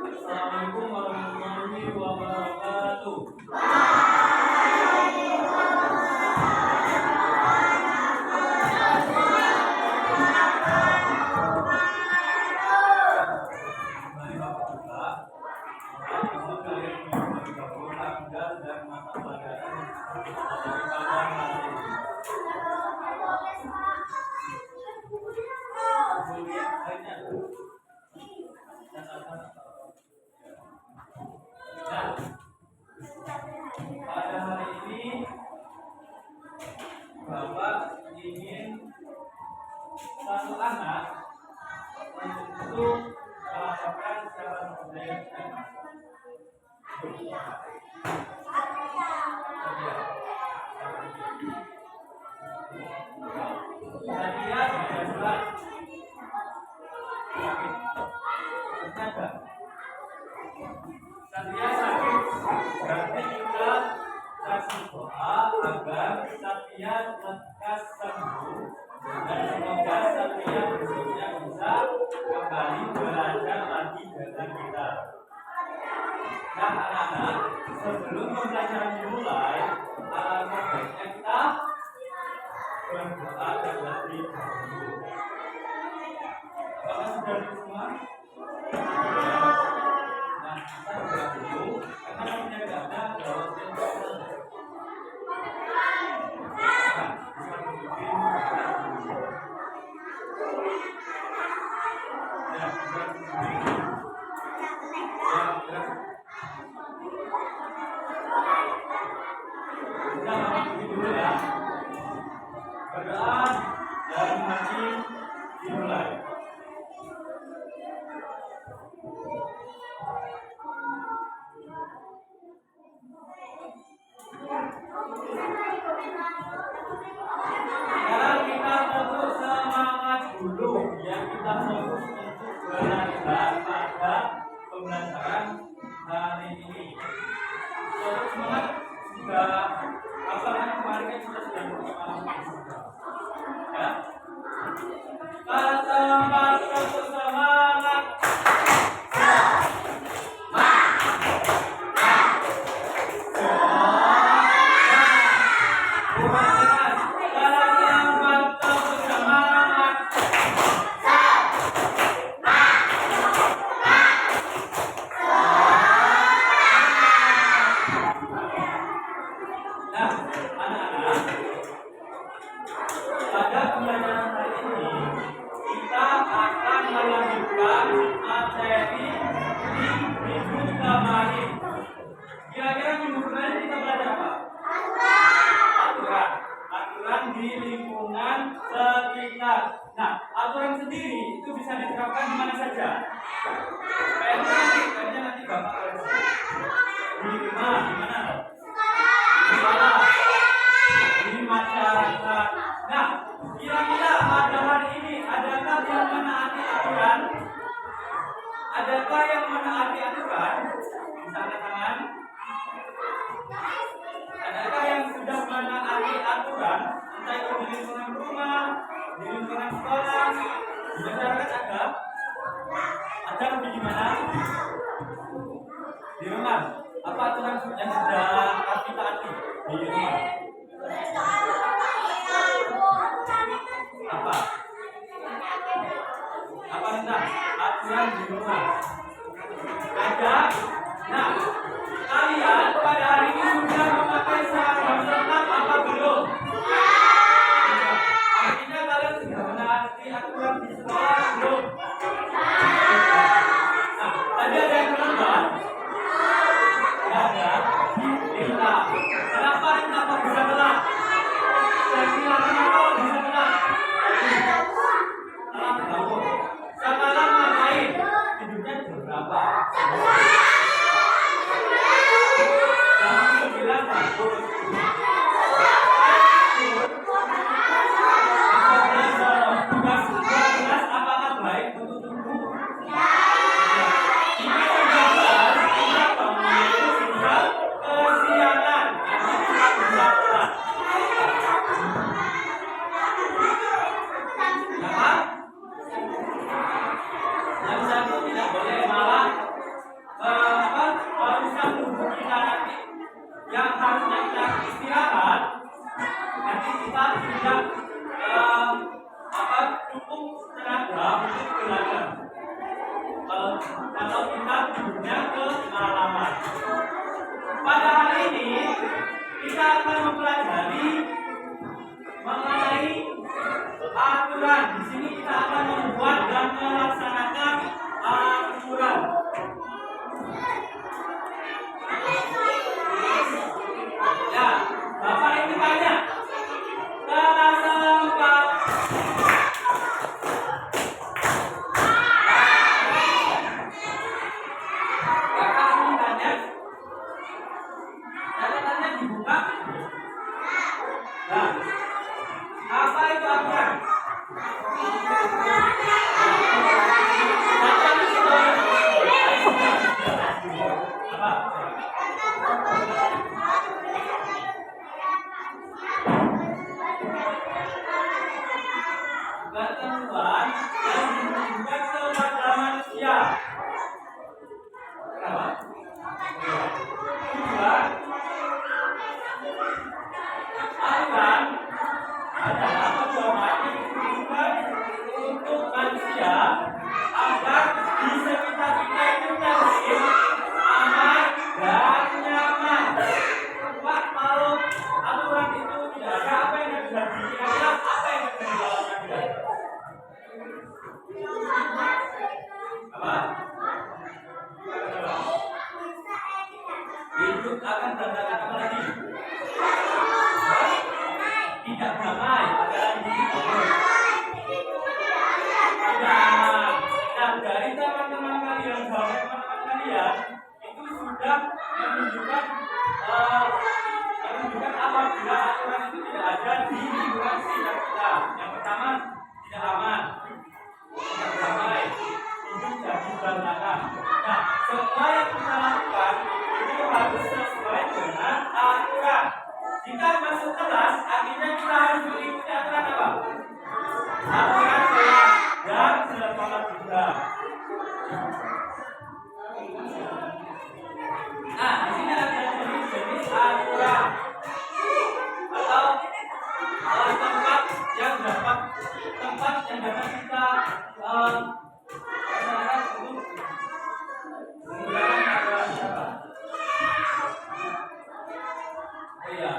Assalamualaikum warahmatullahi wabarakatuh. Pada hari ini Bapak ingin satu anak untuk melakukan secara budaya kita. Saya adalah Satria sakit, berarti kita kasih doa agar Satria lekas sembuh dan semoga Satria besoknya bisa kembali belajar lagi dengan kita. Nah anak-anak, sebelum pembelajaran dimulai, alangkah baiknya kita berdoa terlebih dahulu. Apakah sudah semua? Berdoa dalam hati dimulai. Sekarang kita fokus semangat dulu, ya kita fokus untuk belajar pada pembelajaran hari ini. Fokus semangat sudah apa yang kemarin kan kita sudah bersama. Ya. Kata fokus semangat. Pada pembelajaran hari ini kita akan melanjutkan materi di minggu kemarin. Kira-kira minggu kemarin kita belajar apa? Aturan di lingkungan sekitar. Nah, aturan sendiri itu bisa diterapkan di mana saja. Kayaknya nanti Bapak koreksi. Di rumah, di mana? Di sekolah, di masyarakat. Nah, kira-kira pada hari ini adakah yang menaati aturan? Adakah yang menaati aturan? Bisa angkat tangan. Adakah yang sudah menaati aturan? Entah itu di lingkungan rumah, di lingkungan sekolah, di masyarakat ada? Ada tapi di mana? Di rumah. Apa aturan yang sudah kita taati di rumah? Apa tentang aturan di rumah? Ada? Nah, kalian pada hari ini sudah memakai seragam senam apa belum? Artinya kalian sudah menaati aturan di sekolah belum? Nah, tadi ada yang terlambat? Tidak ada? Tidak. Kenapa kok bisa telat? Saya kira kenapa bisa telat? Telat bangun. Semalam ngapain? Tidurnya jam berapa? Jam 9 bagus. Tugas 12 apakah baik untuk tubuh? Ini 13 kita bangunnya itu sudah kesiangan. Bisa telat. Yang satu tidak boleh malah kalau kita tidurnya kemalaman. Pada hari ini kita akan mempelajari mengenai aturan. Di sini kita akan membuat dan melaksanakan aturan. Ya, Bapak ini tanya. Kelas 4. Bapak ini tanya. Catatannya dibuka. Nah, apa itu aturan? Ketentuan yang ditujukan kepada manusia. Kenapa? Tujuan aturan adalah pedoman yang ditujukan untuk manusia agar di sekitar kita itu tertib, aman, dan nyaman. Pak, kalau aturan itu tidak ada, apa yang bisa dikira-kira, apa yang bisa dilakukan? Apa? Hidup akan berantakan apa lagi? Tidak damai, apalagi tidak aman. Nah, dari teman-teman kalian, teman-teman kalian itu sudah menunjukkan apabila aturan itu tidak ada di lingkungan sekitar kita. Yang pertama, tidak aman, tidak damai, hidup jadi berantakan. Nah, semua yang kita lakukan itu harus sesuai dengan aturan. Jika masuk kelas, artinya kita harus mengikuti aturan apa? Aturan kelas dan sekolah juga. Nah, di sini ada jenis aturan atau tempat yang dapat kita laksanakan untuk menggunakan aturan apa? Iya.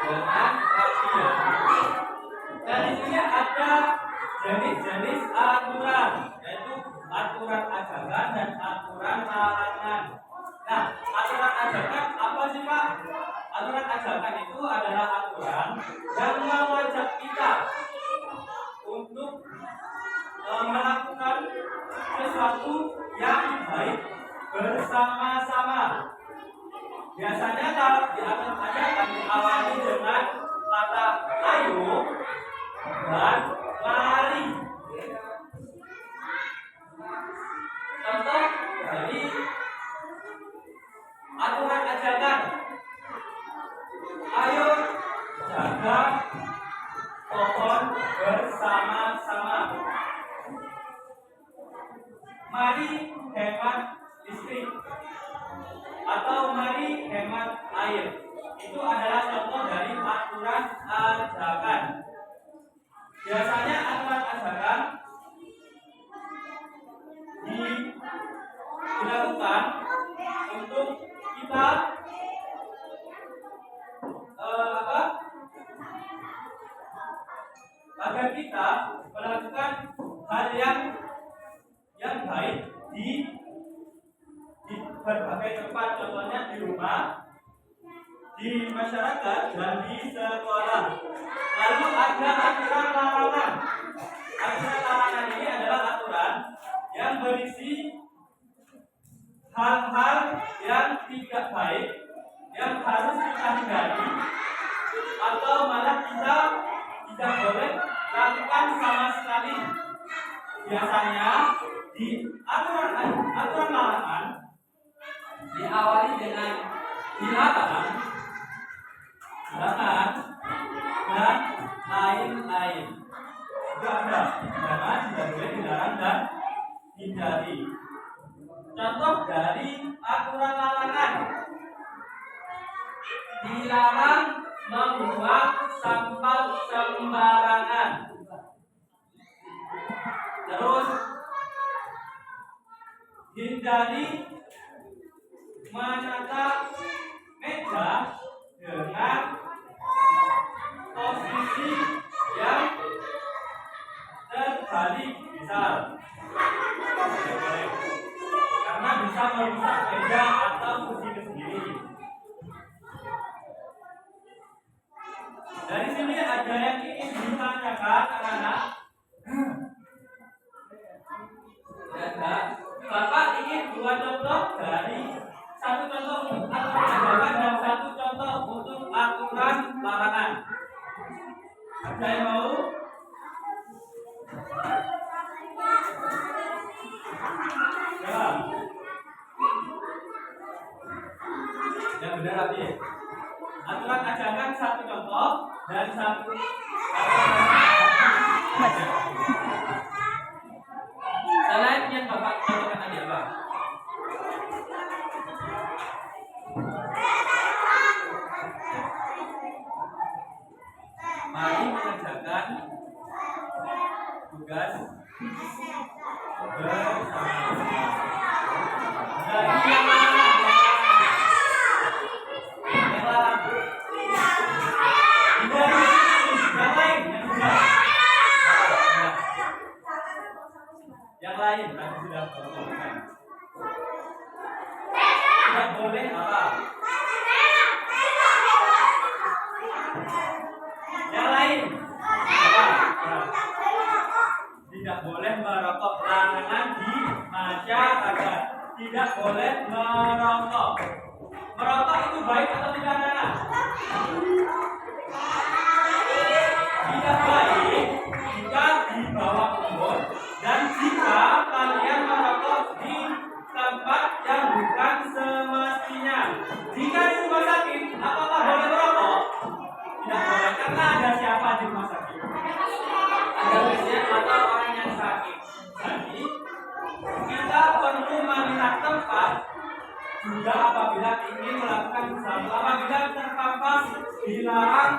dengan kajian. Nah, di sini ada jenis-jenis aturan, yaitu aturan ajakan dan aturan larangan. Nah, aturan ajakan apa sih Pak? Aturan ajakan itu adalah aturan yang mengajak kita untuk melakukan sesuatu yang baik bersama-sama. Biasanya kalau di aturan ajakan diawali dengan kata ayo dan mari. Contoh dari aturan ajakan, ayo jaga pohon bersama-sama. Mari hemat listrik, atau mari hemat air. Itu adalah contoh dari aturan ajakan. Biasanya aturan ajakan dilakukan untuk kita agar kita melakukan hal yang baik di berbagai tempat, contohnya di rumah, di masyarakat, dan di sekolah. Lalu ada aturan larangan. Aturan larangan ini adalah aturan yang berisi hal-hal yang tidak baik yang harus kita hindari, atau malah kita tidak boleh lakukan sama sekali. Biasanya di aturan larangan diawali dengan dilarang, jangan, dan lain-lain. Jangan, tidak boleh dilarang dan hindari. Contoh dari aturan larangan: dilarang membuang sampah sembarangan. Terus, hindari menata meja dengan posisi yang terbalik, misal, karena bisa merusak meja atau kursi sendiri. Dari sini ada yang ingin ditanyakan anak-anak. Bapak ingin dua contoh dari satu contoh untuk aturan ajakan dan satu contoh untuk aturan larangan. Ada yang mau? Ya. Yang benar api. Aturan ajakan satu contoh dan satu selain yang Bapak contohkan tadi apa? Mari mengerjakan tugas bersama-sama. Dari yang mana? Yang larang. Yang lain, yang lain tadi sudah berkata. Tidak boleh apa? Yang lain apa? Tidak boleh merokok. Larangan di masyarakat. Tidak boleh merokok. Merokok itu baik atau tidak, Nana? Tidak baik jika di bawah umur dan jika kalian merokok di tempat yang bukan semestinya. Jika di rumah sakit, apakah boleh merokok? Tidak boleh, karena ada siapa di rumah sakit? Ada pasien atau orang yang sakit. Jadi kita perlu melihat tempat juga apabila ingin melakukan sesuatu. Apabila terpapar dilarang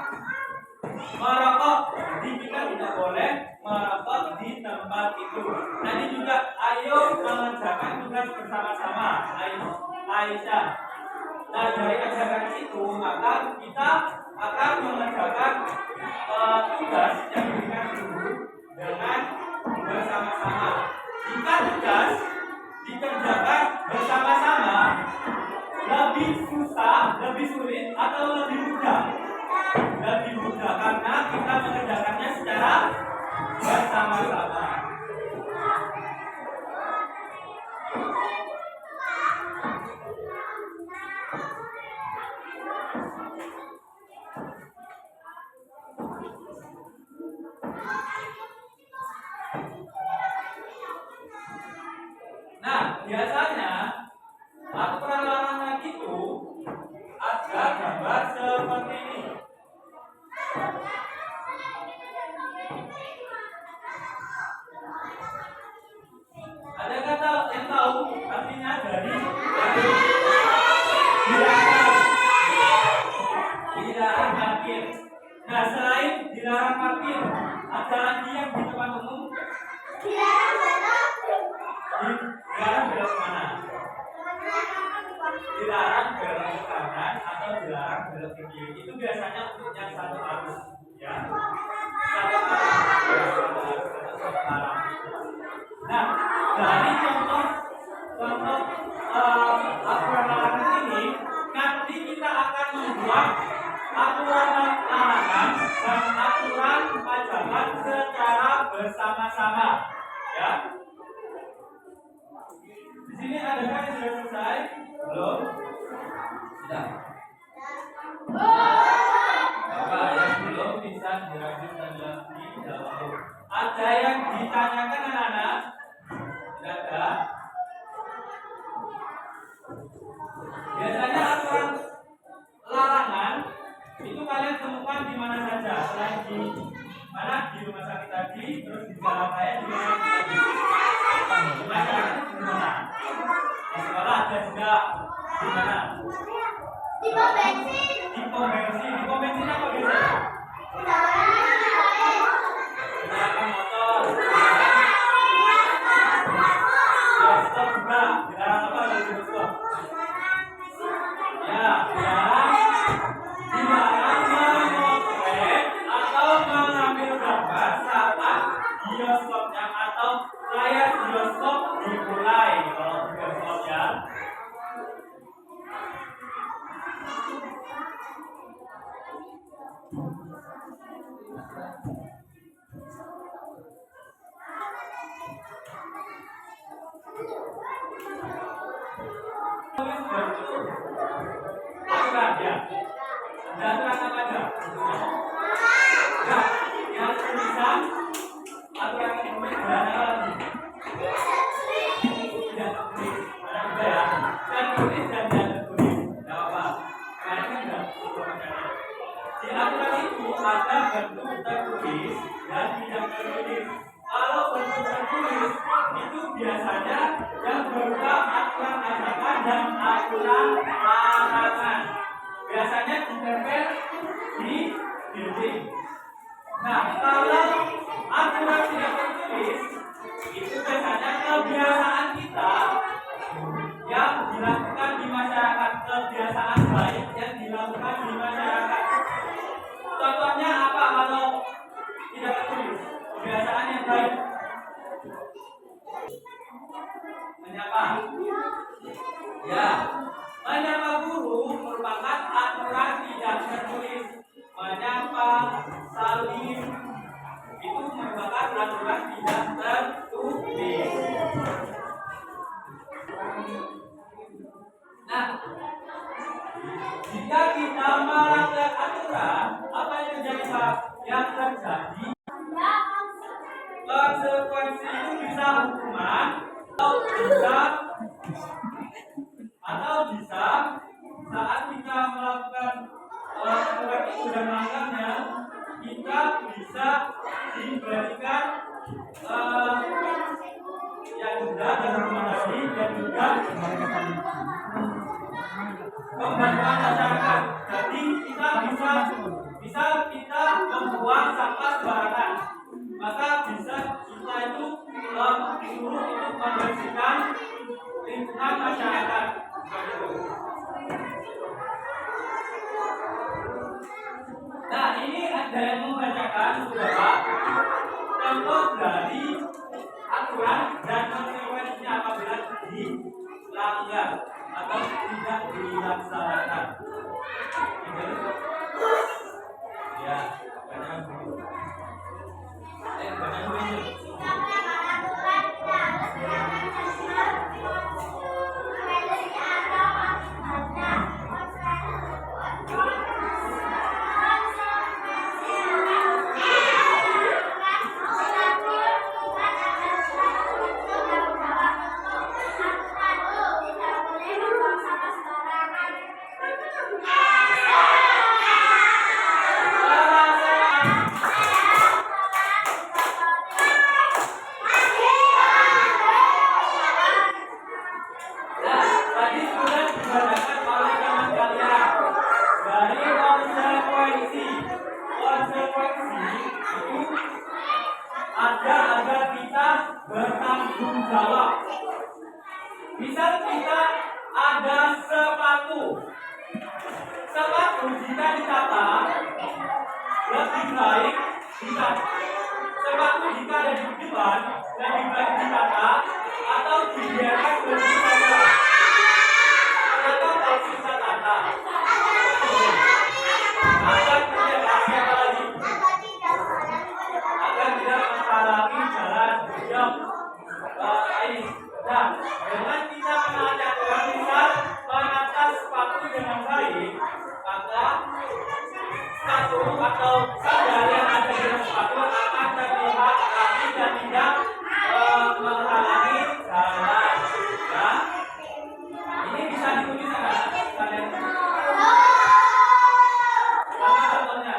merokok, jadi kita tidak boleh merokok di tempat itu. Tadi juga ayo mengerjakan tugas bersama-sama, Aisyah. Nah, dari ajakan itu maka kita akan biasanya aturan larangan itu ada gambar seperti ini. Ada kata yang tahu artinya dari dilarang parkir. Nah, selain dilarang parkir, ada lagi yang di tempat umum dilarang belok mana? Dilarang belok ke kanan atau dilarang belok ke kiri. Itu biasanya untuk yang satu arus, ya. Satu arah. Nah, dari contoh aturan larangan ini, nanti kita akan membuat aturan larangan dan aturan pajangan secara bersama-sama, ya. Di sini adakah yang sudah selesai? Belum? Sudah. Bapak yang belum bisa dilanjutkan lagi dahulu. Ada yang ditanyakan anak-anak? Tidak ada. Biasanya aturan larangan itu kalian temukan di mana saja, selain di mana, di rumah sakit tadi, terus di jalan raya, di mana tadi, di masyarakat di mana, di sekolah ada juga, di mana, di pom bensin, di pom bensin apa biasanya? Kendaraan motor, ya stop juga, dilarang apa lagi stop? Ya, dilarang memotret atau mengambil gambar saat bioskopnya atau layar bioskop dimulai. Kalau bioskop, ya. Ya, dan apa aja? Nah, yang tulisan aturan yang berada lagi. Tidak tulis, ada ya. Dan tulis dan tidak tulis, tidak apa. Karena kan tidak tulis. Di aturan itu ada bentuk tertulis dan tidak tertulis. Kalau bentuk tertulis itu biasanya yang berupa aturan ajakan dan aturan larangan. Biasanya ditempel di dinding. Nah, kalau aturan tidak tertulis, itu biasanya kebiasaan kita yang dilakukan di masyarakat, kebiasaan baik yang dilakukan di masyarakat. Contohnya apa kalau tidak tertulis? Kebiasaan yang baik. Menyapa. Ya. Menyapa guru merupakan aturan tidak tertulis. Menyapa, salim, itu merupakan aturan tidak tertulis. Nah, jika kita melanggar aturan, apa yang terjadi, Pak? Yang terjadi konsekuensi itu bisa hukuman atau bisa saat kita melakukan aturan itu dan melanggarnya, kita bisa diberikan yang denda dan rekomendasi dan juga pembantuan masyarakat. Jadi kita bisa kita membuang sampah sembarangan, maka bisa kita itu disuruh untuk membersihkan lingkungan masyarakat. Nah, ini ada yang membacakan beberapa contoh dari aturan dan konsekuensinya apabila dilanggar atau tidak dilaksanakan. Ya, bacakan dulu. Bacakan dulu. tanggung jawab. Misal kita ada sepatu. Sepatu jika ditata lebih baik sepatu jika ada di depan lebih baik ditata atau dibiarkan begitu saja. Atau harus kita tata. Agar tidak siapa lagi? Agar tidak menghalangi jalan yang baik. Nah, dengan kita menaati aturan, misal menata sepatu dengan baik, maka sepatu atau sandal yang ada di dalam sepatu akan terlihat rapi dan tidak menghalangi jalan. Ya, ini bisa ditulis nggak? Kalian? Apa contohnya?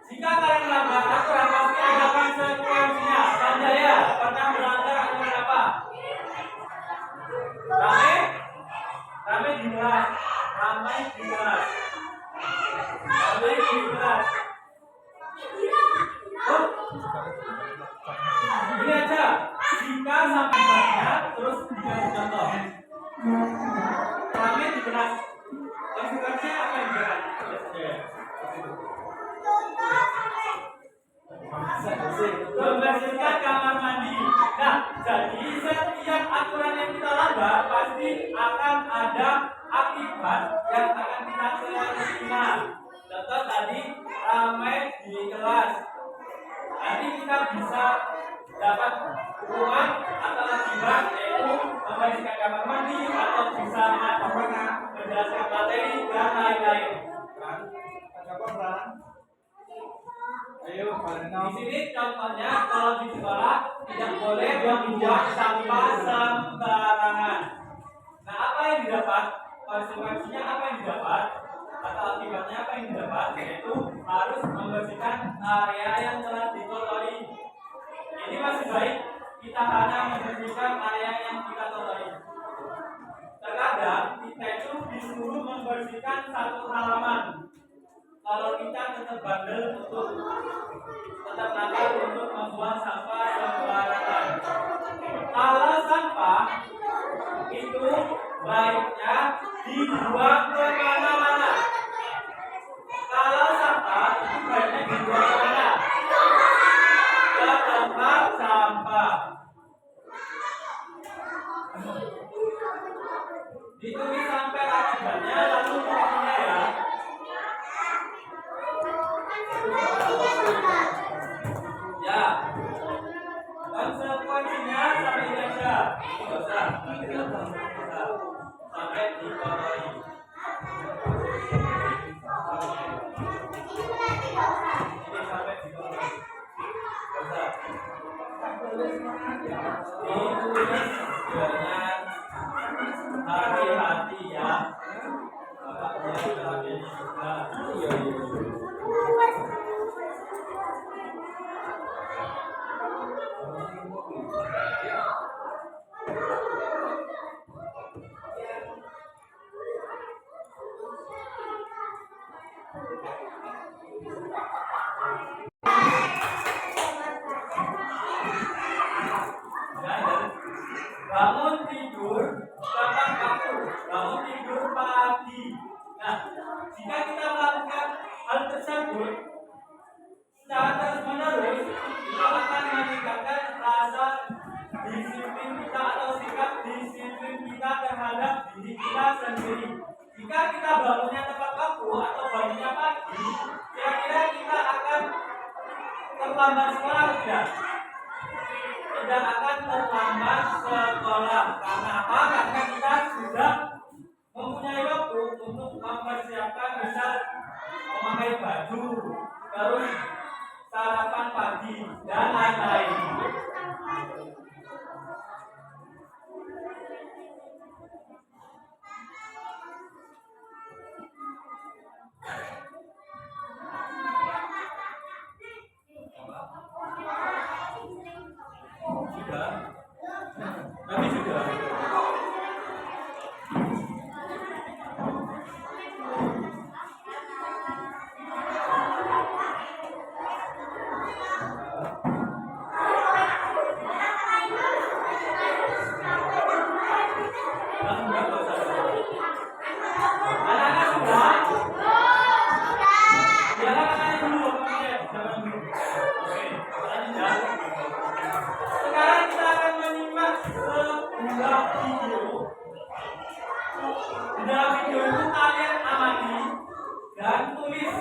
Jika kalian melanggar aturan pasti ada konsekuensinya. Sanjaya pernah melanggar aturan apa? Ramai di kelas. Ini aja. Jika sampai banyak terus dikasih contoh. Ramai di kelas. Konsekuensinya apa yang berat? Membersihkan kamar mandi. Nah, jadi setiap aturan yang kita langgar pasti akan ada akibat yang akan kita terima. Contoh tadi ramai di kelas. Nanti kita bisa dapat hukuman atau akibat yaitu membersihkan kamar mandi atau bisa menjelaskan materi dan lain-lain. Ayo, di sini contohnya kalau di sekolah tidak boleh membuang sampah sembarangan. Nah, apa yang didapat? Konsekuensinya apa yang didapat? Atau akibatnya apa yang didapat? Yaitu harus membersihkan area yang telah dikotori. Ini masih baik kita hanya membersihkan area yang kita kotori. Terkadang kita itu disuruh membersihkan satu halaman. Kalau kita tetap bandel untuk tetap nakal untuk membuang sampah sembarangan. Kalau sampah itu baiknya dibuang ke mana-mana. Kalau sampah itu baiknya dibuang ke mana? Ke tempat sampah. Ditulis sampai akibatnya lalu hukumnya ya. Ya, konsekuensinya sampai ini aja. Tidak usah, nanti kita sampai dikotori. Ini sampai dikotori. Ditulis dengan hati-hati ya. Bapaknya hati-hati juga. Bangun tidur tepat waktu, bangun tidur pagi. Nah, jika kita melakukan hal tersebut secara terus-menerus, itu akan meningkatkan rasa disiplin kita atau sikap disiplin kita terhadap diri kita sendiri. Jika kita bangunnya tepat waktu atau bangunnya pagi, kira-kira kita akan terlambat sekolah atau tidak? tidak akan terlambat sekolah. Karena apa? Karena kita sudah mempunyai waktu untuk mempersiapkan, misal memakai baju, terus sarapan pagi dan lain-lain. Sudah, tapi sudah. Dalam video itu kalian amati dan tulis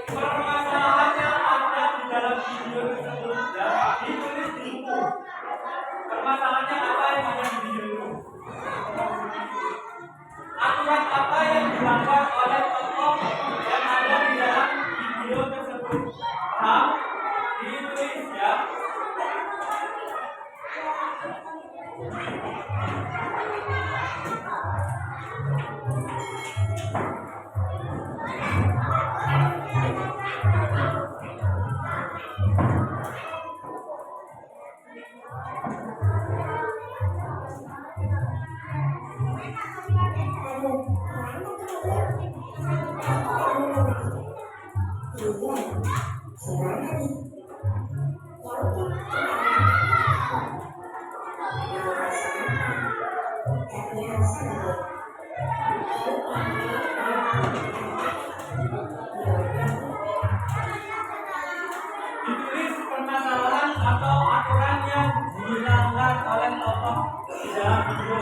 permasalahan yang ada di dalam video tersebut dan ditulis di buku. Permasalahannya apa yang ada di video itu? Aturan apa yang dilanggar oleh tokoh yang ada di dalam video tersebut? Paham? Ditulis ya. Ditulis permasalahan atau aturan yang dilanggar oleh tokoh di dalam video.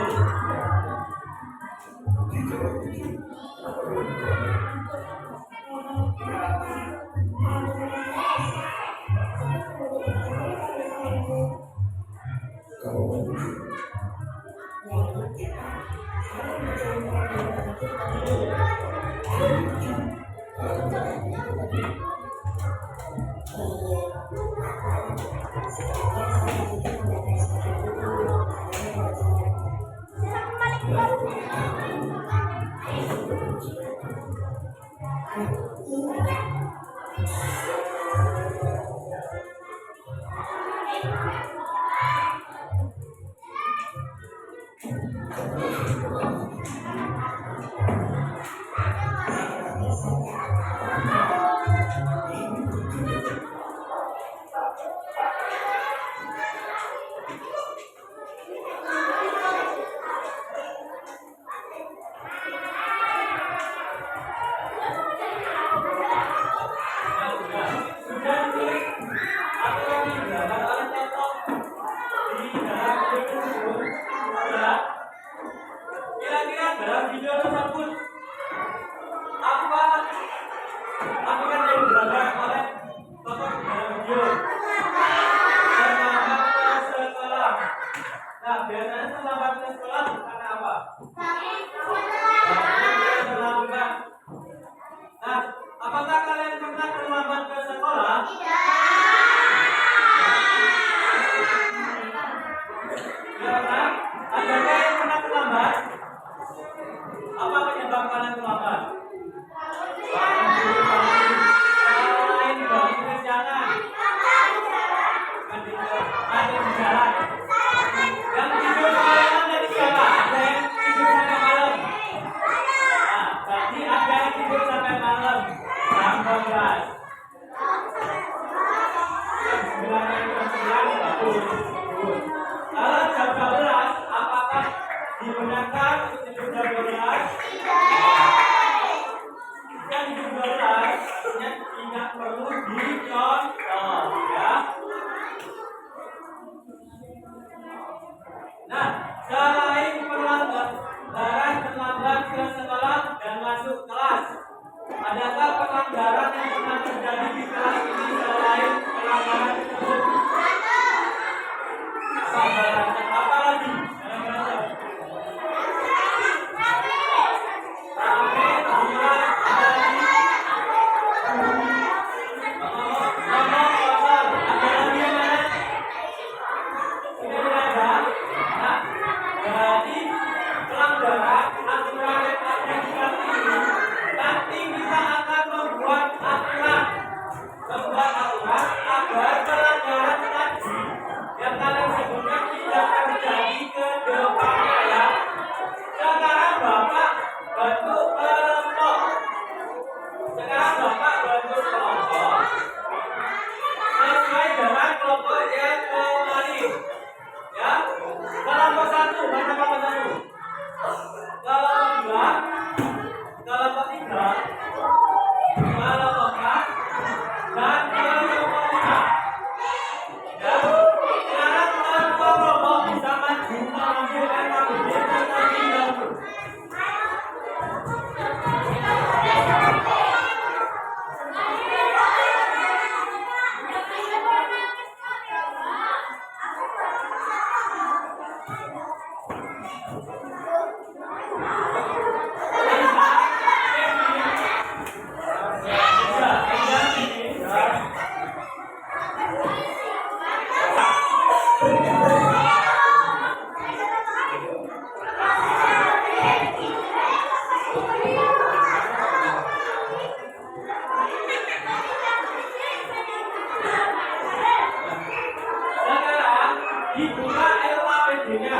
dibuka LAPD-nya,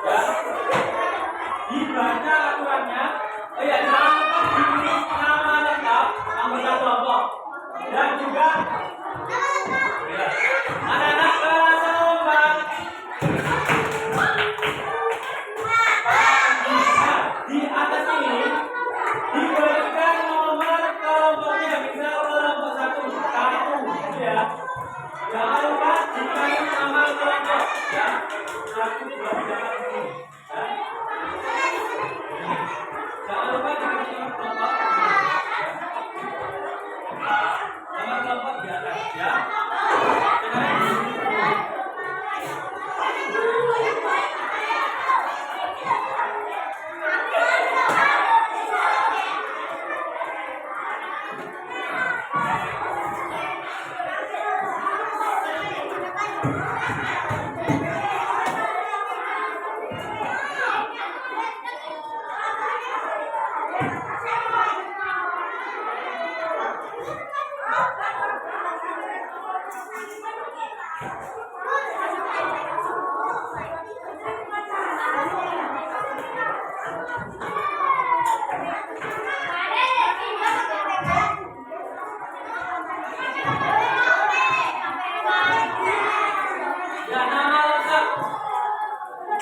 ya. Dibaca aturannya, ya jangan lupa ditulis nama lengkap anggota kelompok dan juga ya, anak-anak kelas 4. Di atas ini diberikan nomor kelompoknya, misal kelompok 1 ya. Jangan lupa dikasih nama kelompok ya. 1, 2, 3, 4 ya. Jangan lupa dikasih nama kelompok. Nama kelompok di atas ya.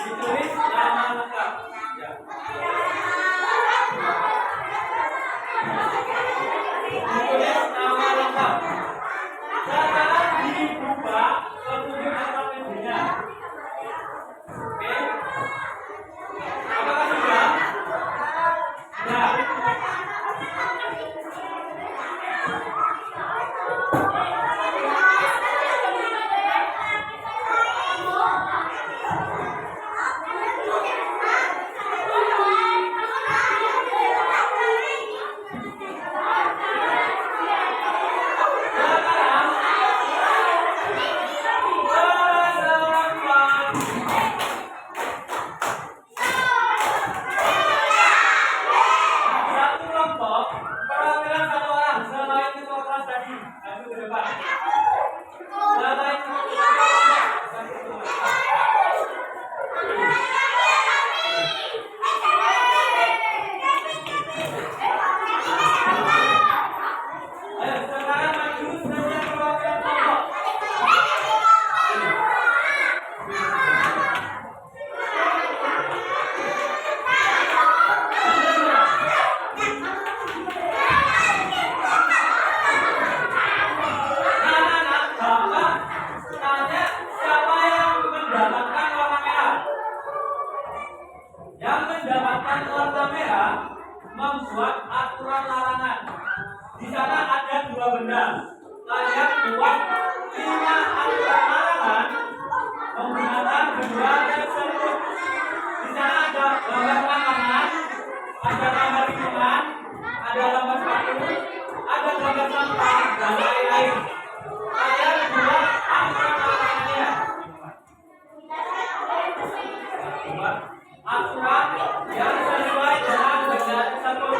Ditulis nama lengkap ya. Ditulis nama lengkap. Sekarang dibuka petunjuk LAPD-nya. Oke. Apakah sudah? Ya. Membuat aturan larangan. Di sana ada 2 benda. Kalian buat 5 aturan larangan menggunakan benda tersebut. Di sana ada gambar makanan, ada gambar lingkungan, ada gambar sepatu, ada gambar sampah dan lain-lain. Kalian buat aturan larangannya. Buat aturan yang sesuai dengan benda tersebut.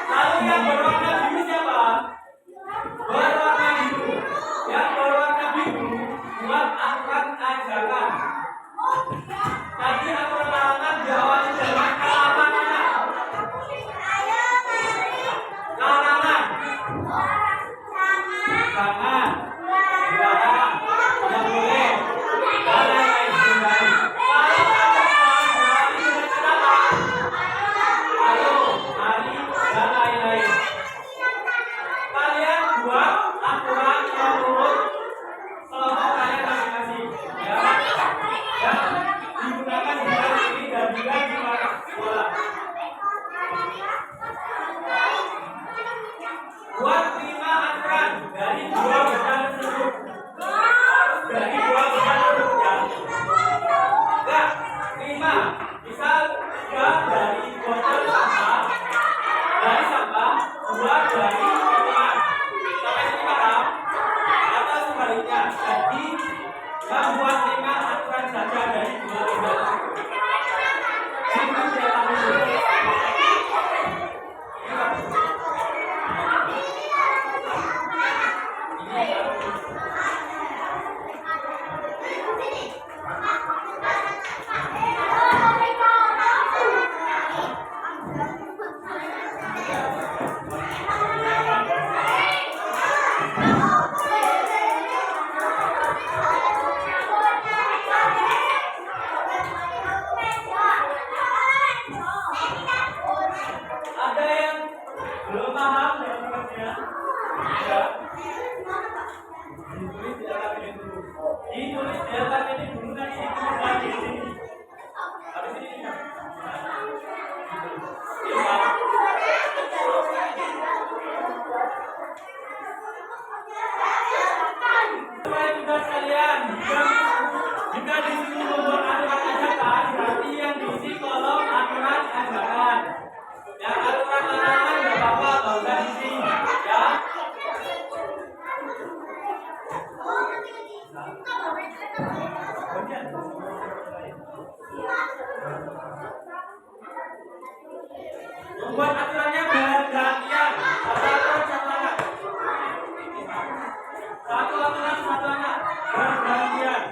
Lalu yang berwarna biru siapa? Berwarna biru. Yang berwarna biru buat aturan ajakan. Tadi aturan larangan diawali dengan kata apa mana? Larangan. Jangan. Dilarang. Tidak boleh. Dan lain-lain. Kalian buat aturan menurut kelompok kalian masing-masing ya. Ya, digunakan di kelas ini dan juga di sekolah. Buat 5 aturan dari 2 benda tersebut. Dari 2 benda tersebut ya. Ya, 5. Misal 3 dari botol sampah. Dari sampah, 2 dari lingkungan. Sampai sini paham? Atau sebaliknya, jadi membuat 5 aturan saja dari 2 benda tersebut. Ini sudah tahu dulu. Ini tugas kalian. Jika di sini membuat aturan ajakan, berarti yang diisi kolom aturan ajakan. Yang aturan larangan nggak apa-apa, nggak usah diisi, ya. Membuat aturannya bergantian. Satu aturan satu anak bergantian.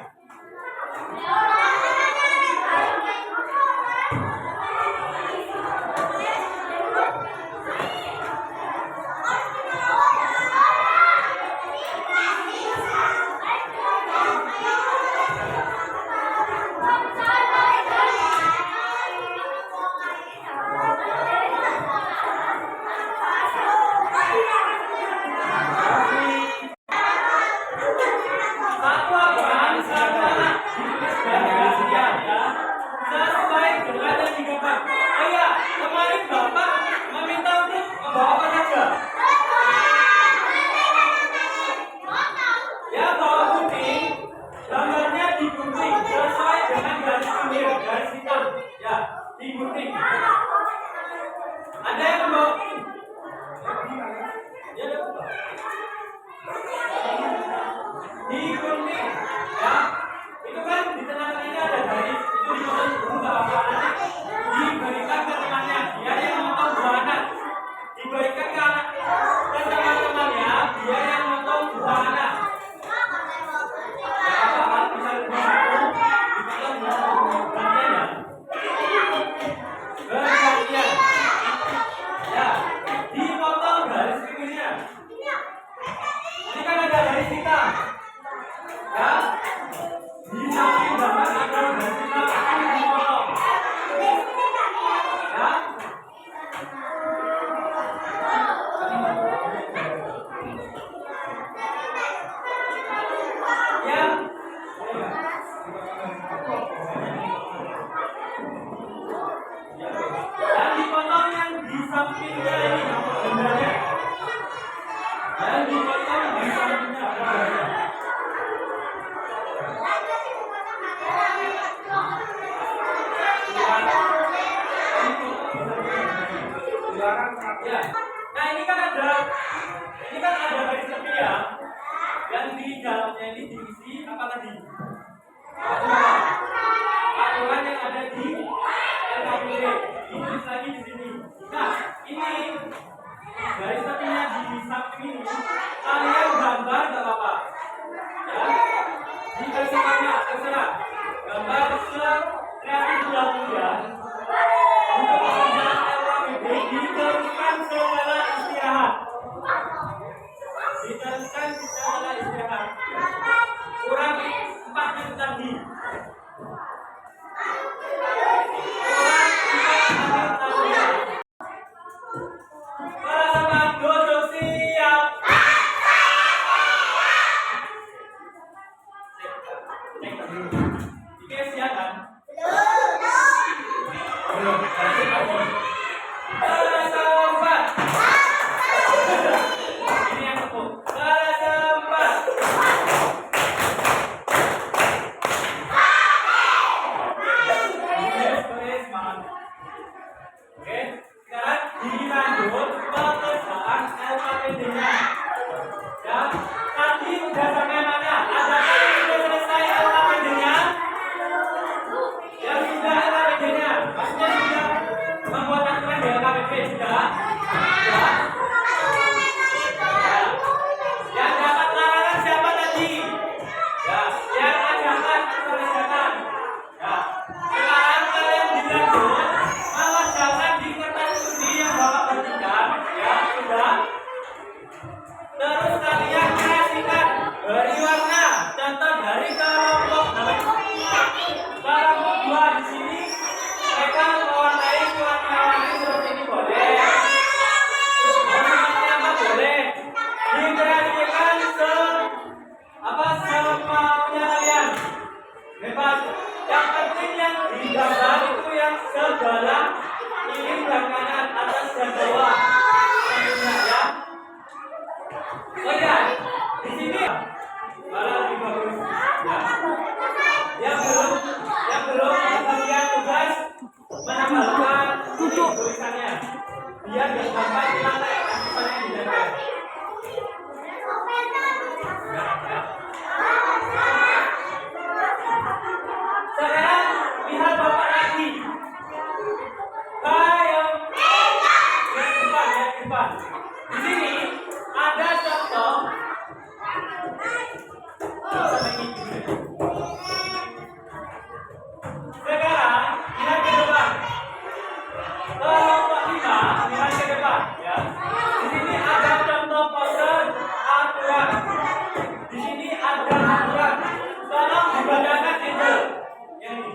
Ada yang membawa di kuning, ya. Itu kan di tengah-tengah ini ada garis, itu dipotong berubah apa nanti diberikan ke temannya, dia yang memotong dua anak, diberikan ke anak ke teman-temannya, dia yang memotong dua anak. Ya, apa bisa lebih dipotong bergantian, ya. Bergantian. Ya, dipotong garis pinggirnya. Ini kan ada garis hitam, ya. Di samping gambar ada garis hitam, ini dipotong, ya. Dan dipotong yang di sampingnya ini gambarnya. Dan dipotong di sampingnya gambarnya. Ya. Nah ini kan ada garis tepi, ya. Yang di dalamnya ini diisi apa tadi? Aturan yang ada di LKPD ditulis lagi di sini. Nah ini garis tepinya di samping ini kalian gambar nggak apa-apa, ya. Di versi terserah gambar sekreatif kalian. Untuk pekerjaan LKPD diteruskan setelah istirahat. Diteruskan setelah istirahat. Kurang 4 menit lagi. Para dojo siap. Oke, siap kan? Belum. Sempat. Ini yang tepuk. Sempat. Oke, sekarang dilanjut pekerjaan LKPD-nya. Ya, tadi udah sampai mana? Ada yang sudah selesai LKPD-nya? gambar di lantai, nanti mana yang ditempel? Sekarang lihat Bapak lagi. Bayang. Lihat depan. Di sini ada contoh. Sekarang lihat ke depan. Kelompok 5 lihat ke depan, ya. Di sini ada contoh pose aturan. Di sini ada aturan. Tolong dibacakan itu. Yang ini.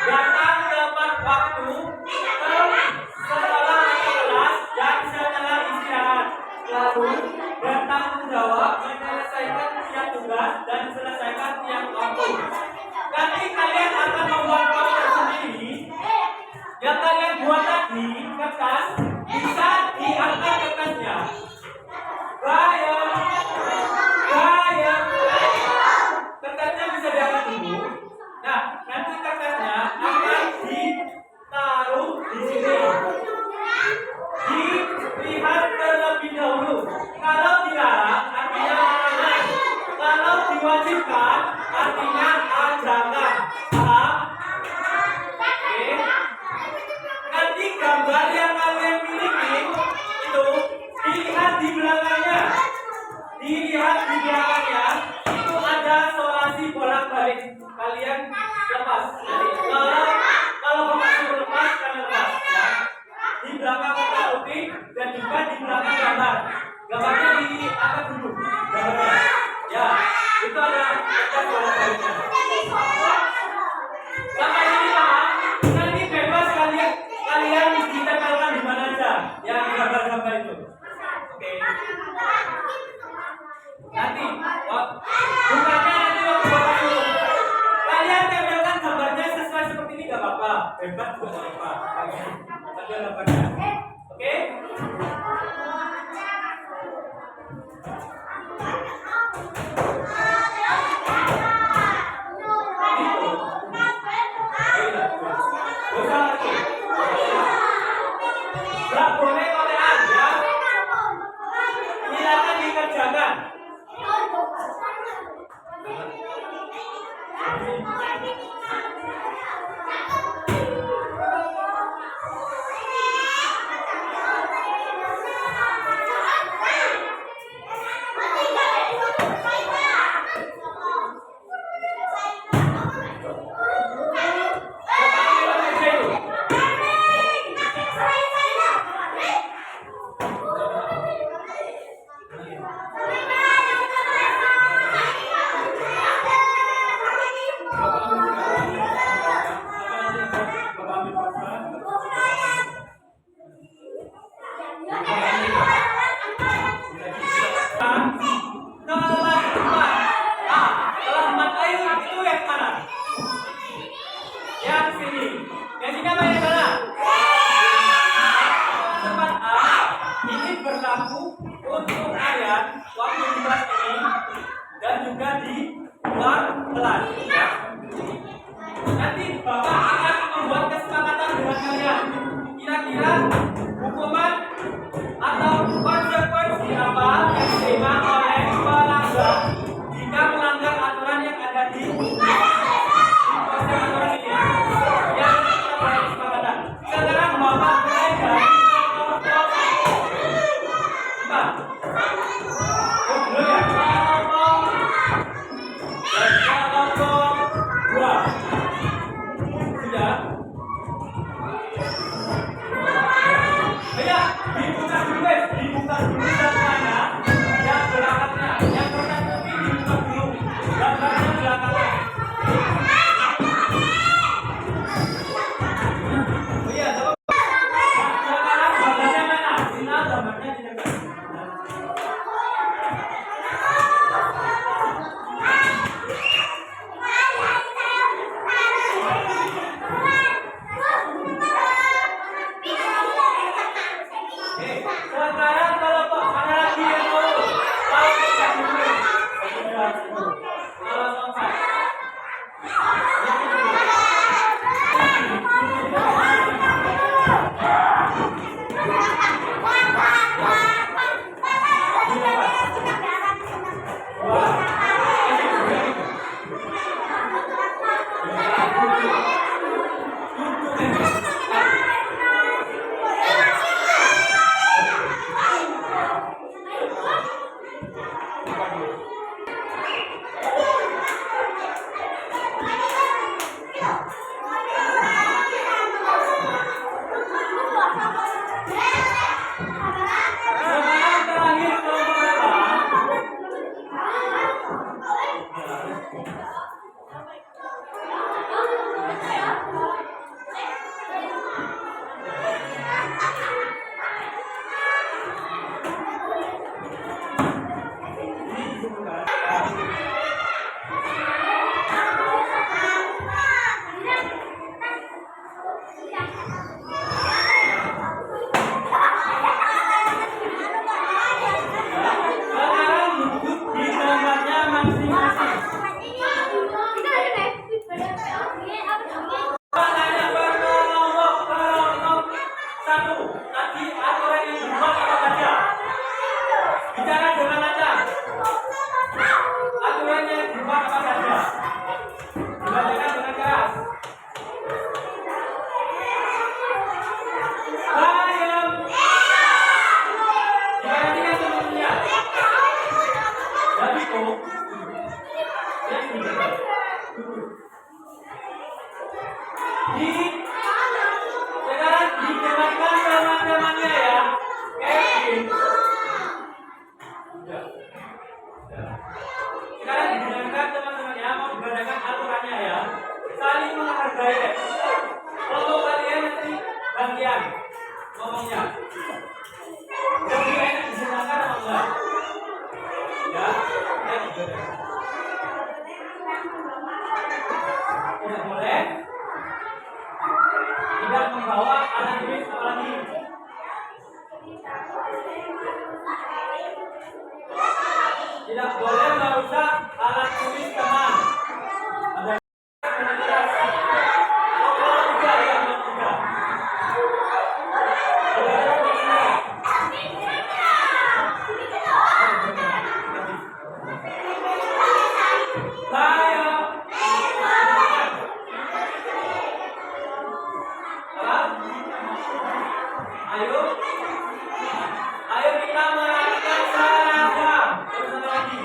Datang tepat waktu setelah kelas dan setelah istirahat. Lalu bertanggung jawab menyelesaikan tiap tugas dan selesaikan tiap waktu. Nanti kalian akan membuat poster sendiri. Yang kalian buat tadi kertas bisa diangkat kertasnya. Bayang. Kertasnya bisa diangkat dulu. Nah, nanti kertasnya akan ditaruh di sini. Dilihat terlebih dahulu. Kalau dilarang, artinya larangan. Kalau diwajibkan, artinya ajakan. Paham? Oke. Nanti gambar yang kalian miliki itu dilihat di belakangnya. Dilihat di belakangnya itu ada solasi bolak-balik. Kalian lepas. Jadi kalau Bapak suruh lepas, kalian lepas. Ya. Di belakang kotak putih dan juga di belakang gambar. Gambarnya diangkat dulu. Gambarnya. Ya, itu ada bolak-baliknya. Sampai ini paham? Nanti bebas kalian ditempelkan di mana aja. Yang gambar-gambar itu. Oke. Nanti, bukannya nanti waktu Bapak suruh. Kalian tempelkan gambarnya sesuai seperti ini gak apa-apa. Bebas juga gak apa-apa. Tempel gambarnya. Oke? Gak boleh kotean ya. Silakan dikerjakan. Sekarang kalau Pak ada lagi yang mau kita dulu. Kalau sampai sekarang didengarkan teman-temannya ya. Kevin. Sekarang didengarkan teman-temannya, mau dibedakan aturannya ya. Saling menghargai. Kalau kalian nanti bagian ngomongnya. Jadi enak didengarkan apa enggak? Ya, ya dibedakan. Tidak boleh. Tidak membawa alat tulis apalagi. Tidak boleh merusak alat tulis teman. Ada penetrasi. Kalau tidak ya tidak. Ayo, ayo kita merayakan seragam. Terus lagi.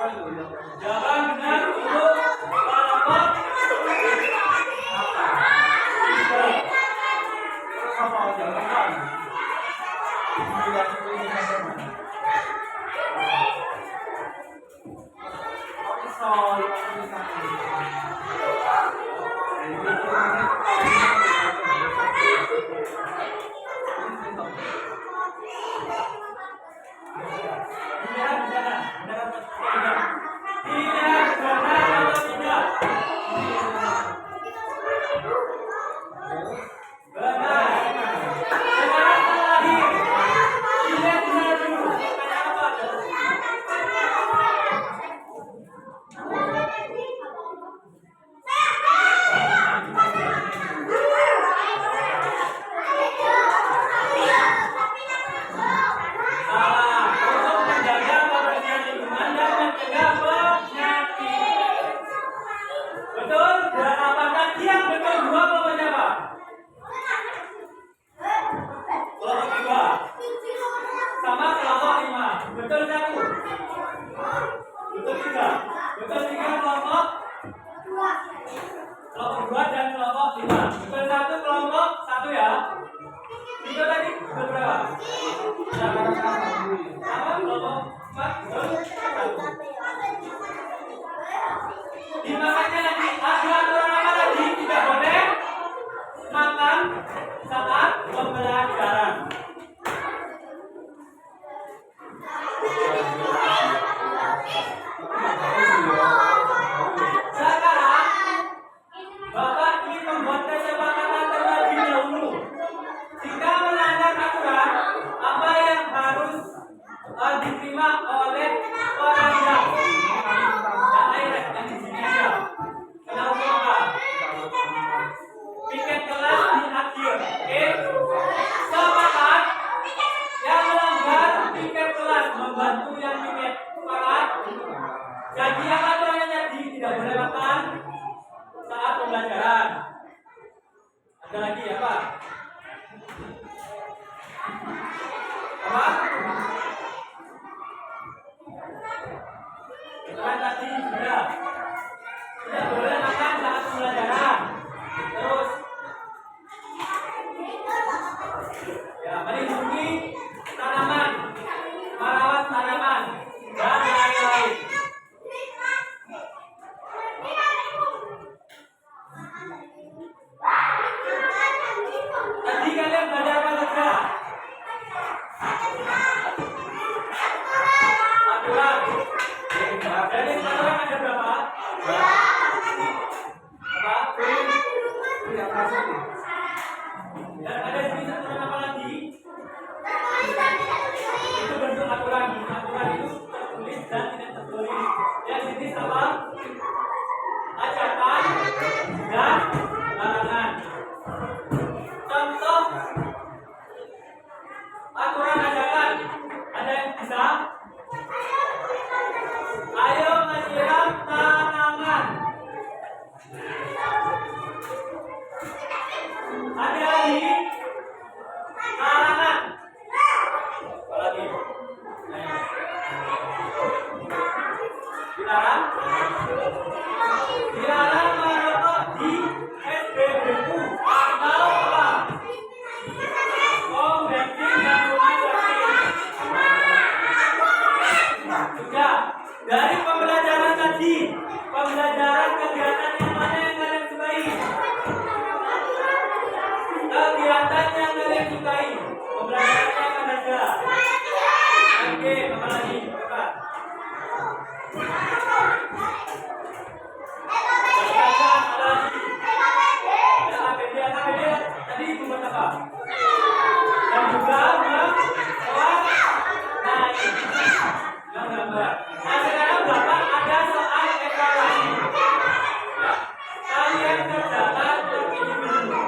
Jawaban benar untuk kelompok kelompok 2 dan kelompok 5. Betul 1 kelompok 1 ya. Itu tadi berapa? Sama kelompok 4 betul 1. Dimakannya lagi ada aturan apa lagi? Tidak boleh makan saat pembelajaran. Bapak ingin membuat kesepakatan terlebih dahulu. Jika melanggar aturan, apa yang harus diterima oleh pelajar? Yang di sini aja. Kenapa? Piket kelas di akhir. Oke? Sepakat? Yang melanggar piket kelas membantu yang piket. Sepakat? Jadi apa aturannya tadi? Tidak boleh makan saat pembelajaran. Ada lagi apa? Apa? Aturan tadi sudah. Tidak boleh makan saat pembelajaran. Terus ya, melindungi tanaman, merawat tanaman, dan lain-lain. Tadi kalian belajar apa saja? Aturan. Jadi aturan ada berapa? Apa? Dan ada jenis aturan apa lagi? Itu bentuk aturan. Aturan itu tertulis dan tidak tertulis. Yang jenis apa? Ajakan dan larangan. Contoh aturan ajakan. Ada yang bisa? Ayo menyiram tanaman. Ada lagi? Larangan. Apa lagi? Dilarang? Dilarang merokok di SPBU atau apa? Om bensin dan rumah sakit. Sudah. Dari pembelajaran tadi, pembelajaran kegiatan yang mana yang kalian sukai? Kegiatan yang kalian sukai. Pembelajarannya apa saja? Oke, apa lagi? Coba. Tadi itu buat apa? Dan juga gambar. Nah, sekarang Bapak ada soal evaluasi. Kalian kerjakan begini dulu.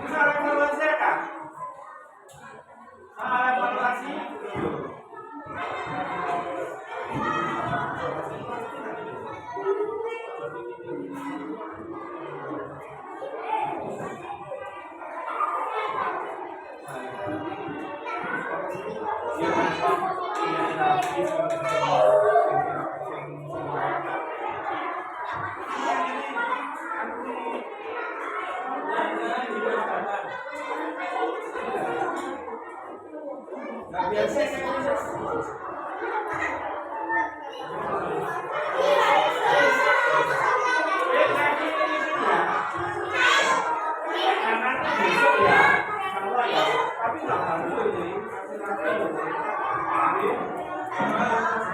Salah evaluasi kan? Salah evaluasi. Biasa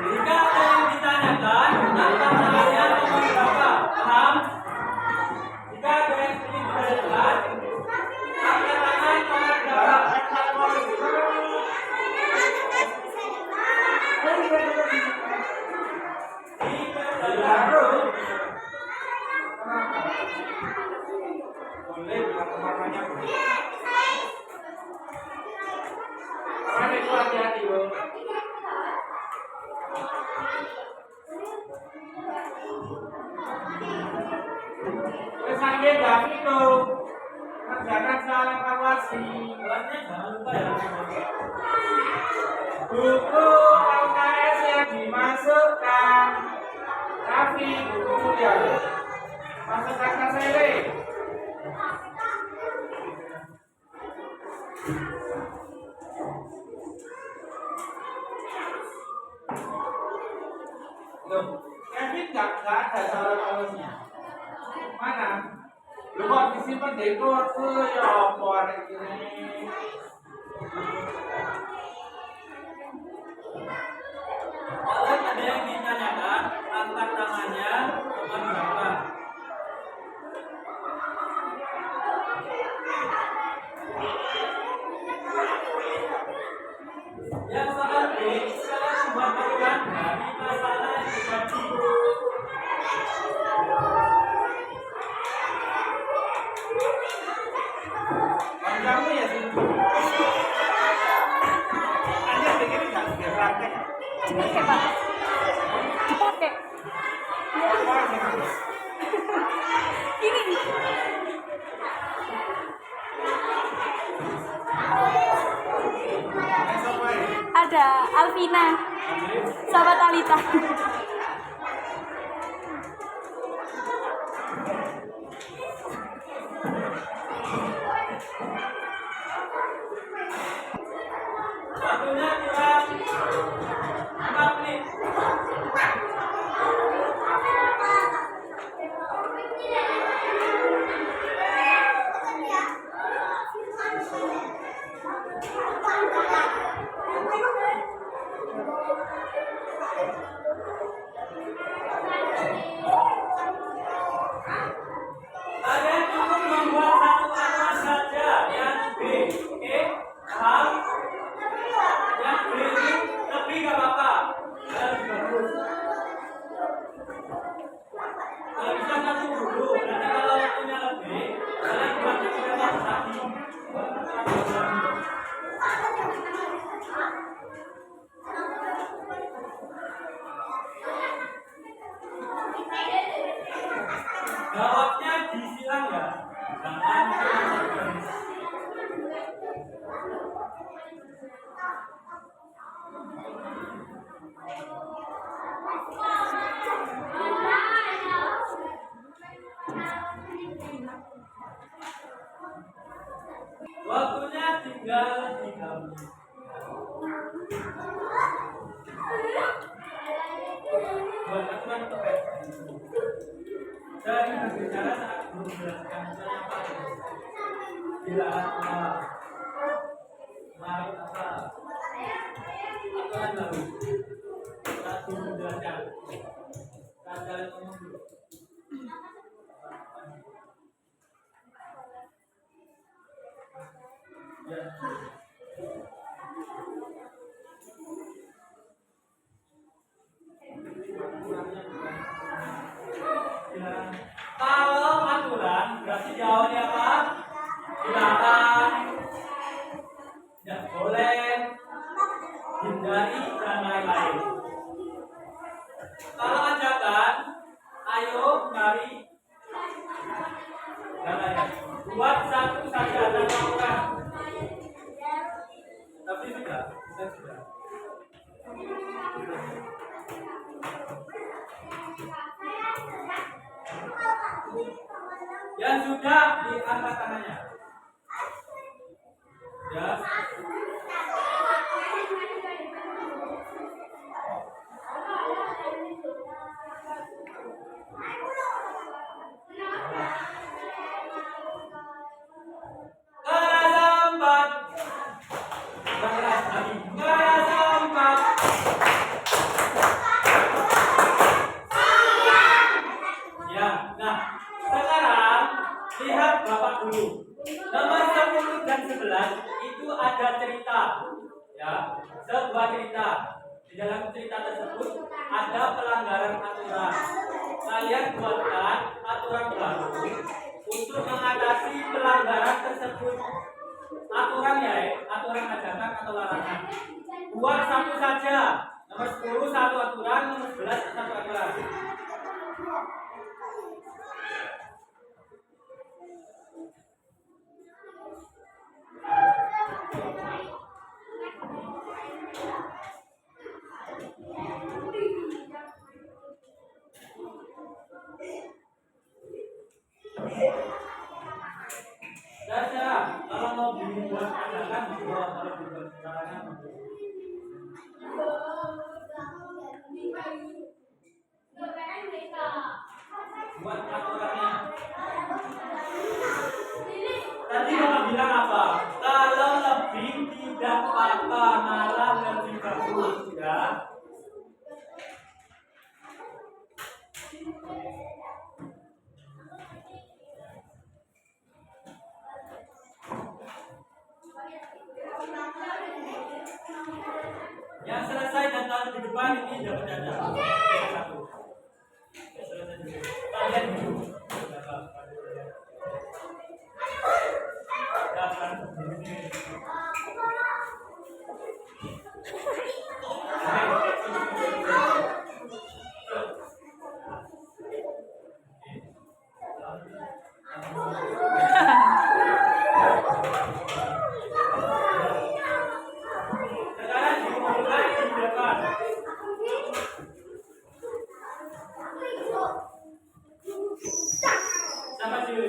jika ada yang ditanyakan, angkat tangannya nomor berapa? Paham? Jika ada yang ingin ditanyakan, angkat tangan nomor berapa? Boleh kemana-mana. Mana itu hati-hati, Bro. Sampai David itu kerjakan soal evaluasi. Kelasnya jangan lupa ya. Buku LKS yang dimasukkan. Raffi, buku ya. Masukkan ke sini. Loh, Kevin nggak ada soal evaluasinya. Mana? Lu kok disimpan di kode ya apa hari ini? Kalau ada yang ditanyakan, angkat tangannya nomor berapa? Yang salah B, saya membacakan dari masalah yang terjadi. Kamu ya sih. Anda pikir nggak biar praktek? Dipakai Pak. Dipakai. Ini. Ada Alvina sama Talita. Waktunya kurang 4 menit. Kalian cukup membuat satu kata saja yang B, oke? Paham? Yang B itu lebih gak apa-apa. Kalian lebih bagus. Kalau bisa satu dulu, nanti kalau waktunya lebih, kalian buatnya juga satu lagi. Jawabnya disilang ya. Jangan garis. Waktunya tinggal 3 menit. Buat aturan tepet. Dan berbicara saat menjelaskan misalnya apa? Bila apa? Mari apa? Aturan baru. Satu menjelaskan. Kalian ngomong dulu. Ya. yang lain. Kalau ajakan, ayo mari. Jangan ya. Buat satu saja tanpa orang. Tapi sudah. Yang sudah diangkat tangannya. Ya. Lihat Bapak dulu. Nomor 10 dan 11 itu ada cerita. Ya, sebuah cerita. Di dalam cerita tersebut ada pelanggaran aturan. Kalian buatkan aturan baru untuk mengatasi pelanggaran tersebut. Aturan ya, aturan ajakan atau larangan. Buat satu saja. Nomor 10 satu aturan, nomor 11 satu aturan. Dasar, kalau mau dibuat ajakan, dibuat kalau dibuat larangan. Buat aturannya. Tadi Bapak bilang apa? Kalau lebih tidak apa-apa, malah lebih bagus, ya. Yang selesai dan taruh di depan ini dapat dada. Satu. Selesai dulu. Kalian dulu. Sekarang dimulai di depan. Sama sini.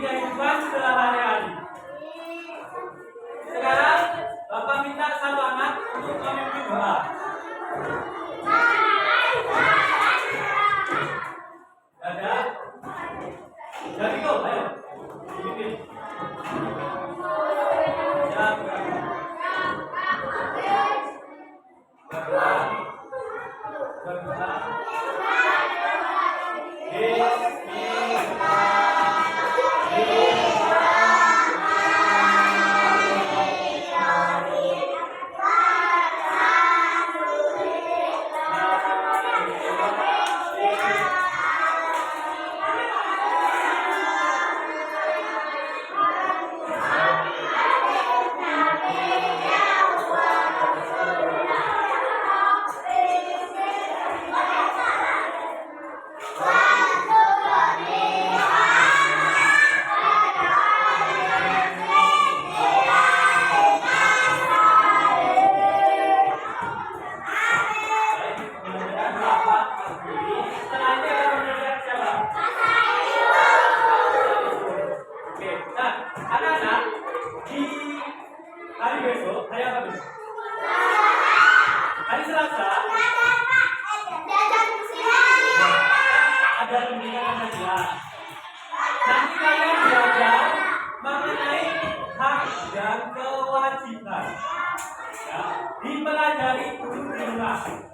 kehidupan sehari-hari. Sekarang Bapak minta satu anak untuk memimpin doa. Ada? Jadi go, ayo. Pimpin. Ya, hari besok, hari apa besok? Hari Selasa ada pendidikan kajian. Nanti kalian belajar mengenai hak dan kewajiban. Ya, dipelajari di rumah.